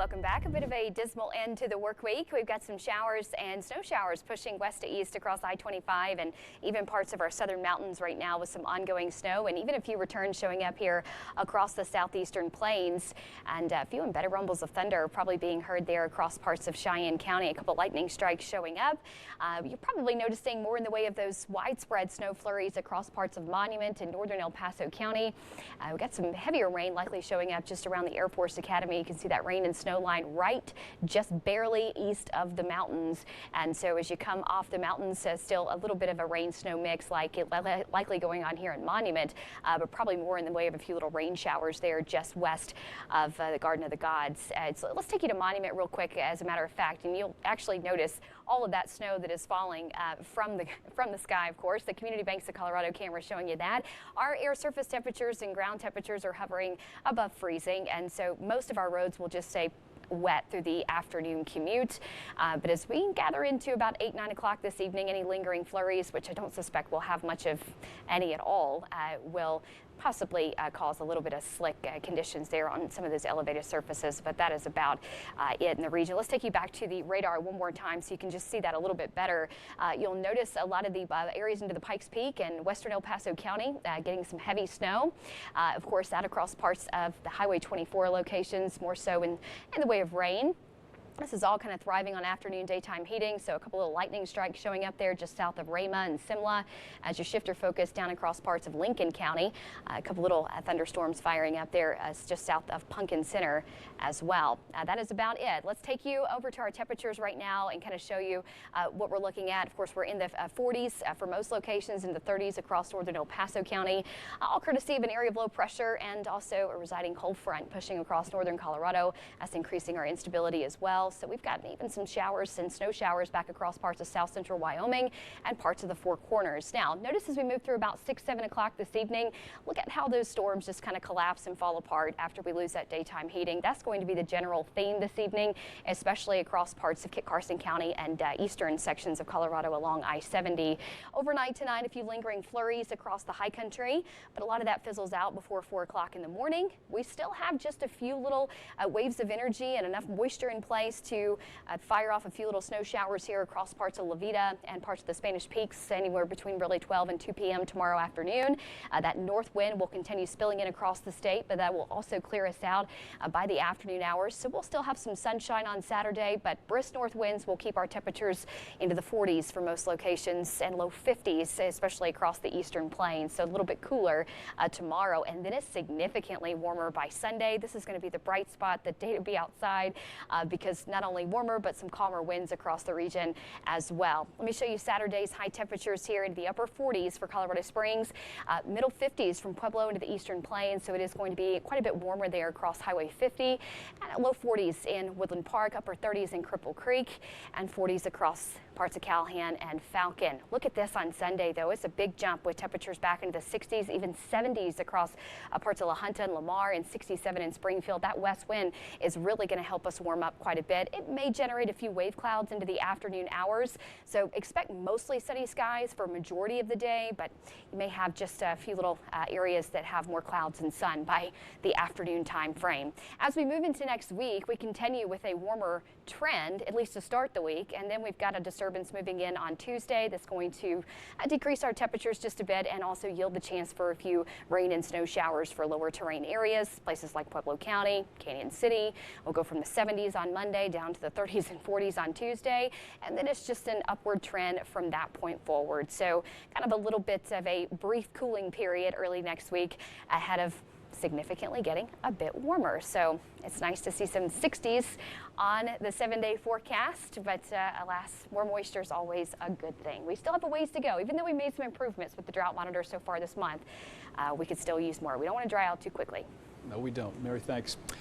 welcome back. A bit of a dismal end to the work week. We've got some showers and snow showers pushing west to east across I-25 and even parts of our southern mountains right now with some ongoing snow and even a few returns showing up here across the southeastern plains, and a few embedded rumbles of thunder probably being heard there across parts of Cheyenne County. A couple lightning strikes showing up. You're probably noticing more in the way of those widespread snow flurries across parts of Monument and northern El Paso County. We've got some heavier rain likely showing up just around the Air Force Academy. You can see that rain and snow line right just barely east of the mountains, and so as you come off the mountains, still a little bit of a rain snow mix likely going on here in Monument, but probably more in the way of a few little rain showers there just west of the Garden of the Gods. So let's take you to Monument real quick, as a matter of fact, and you'll actually notice all of that snow that is falling from the sky. Of course, the Community Banks of Colorado camera showing you that. Our air surface temperatures and ground temperatures are hovering above freezing, and so most of our roads will just stay wet through the afternoon commute. But as we gather into about 8-9 o'clock this evening, any lingering flurries, which I don't suspect will have much of any at all, will possibly cause a little bit of slick conditions there on some of those elevated surfaces, but that is about it in the region. Let's take you back to the radar one more time so you can just see that a little bit better. You'll notice a lot of the areas into the Pikes Peak and western El Paso County getting some heavy snow. Of course, that across parts of the Highway 24 locations, more so in the way of rain. This is all kind of thriving on afternoon daytime heating, so a couple of lightning strikes showing up there just south of Rama and Simla. As you shift your focus down across parts of Lincoln County, a couple little thunderstorms firing up there just south of Pumpkin Center as well. That is about it. Let's take you over to our temperatures right now and kind of show you what we're looking at. Of course, we're in the 40s for most locations, in the 30s across northern El Paso County, all courtesy of an area of low pressure and also a residing cold front pushing across northern Colorado. That's increasing our instability as well. So we've got even some showers and snow showers back across parts of south central Wyoming and parts of the Four Corners. Now, notice as we move through about 6-7 o'clock this evening, look at how those storms just kind of collapse and fall apart after we lose that daytime heating. That's going to be the general theme this evening, especially across parts of Kit Carson County and eastern sections of Colorado along I-70. Overnight tonight, a few lingering flurries across the high country, but a lot of that fizzles out before 4 o'clock in the morning. We still have just a few little waves of energy and enough moisture in place to fire off a few little snow showers here across parts of La Veta and parts of the Spanish Peaks, anywhere between really 12 and 2 p.m. tomorrow afternoon. That north wind will continue spilling in across the state, but that will also clear us out by the afternoon hours. So we'll still have some sunshine on Saturday, but brisk north winds will keep our temperatures into the 40s for most locations and low 50s, especially across the eastern plains. So a little bit cooler tomorrow, and then it's significantly warmer by Sunday. This is going to be the bright spot, the day to be outside, because not only warmer, but some calmer winds across the region as well. Let me show you Saturday's high temperatures here in the upper 40s for Colorado Springs, middle 50s from Pueblo into the eastern plains. So it is going to be quite a bit warmer there across Highway 50, and low 40s in Woodland Park, upper 30s in Cripple Creek, and 40s across parts of Calhan and Falcon. Look at this on Sunday, though. It's a big jump with temperatures back into the 60s, even 70s across parts of La Junta and Lamar, and 67 in Springfield. That west wind is really going to help us warm up quite a bit. It may generate a few wave clouds into the afternoon hours, so expect mostly sunny skies for a majority of the day, but you may have just a few little areas that have more clouds and sun by the afternoon time frame. As we move into next week, we continue with a warmer trend, at least to start the week, and then we've got a disturbance moving in on Tuesday that's going to decrease our temperatures just a bit and also yield the chance for a few rain and snow showers for lower terrain areas, places like Pueblo County, Canyon City. We'll go from the 70s on Monday down to the 30s and 40s on Tuesday, and then it's just an upward trend from that point forward. So kind of a little bit of a brief cooling period early next week ahead of significantly getting a bit warmer. So it's nice to see some 60s on the 7-day forecast, but alas, more moisture is always a good thing. We still have a ways to go. Even though we made some improvements with the drought monitor so far this month, we could still use more. We don't want to dry out too quickly. No, we don't. Mary, thanks.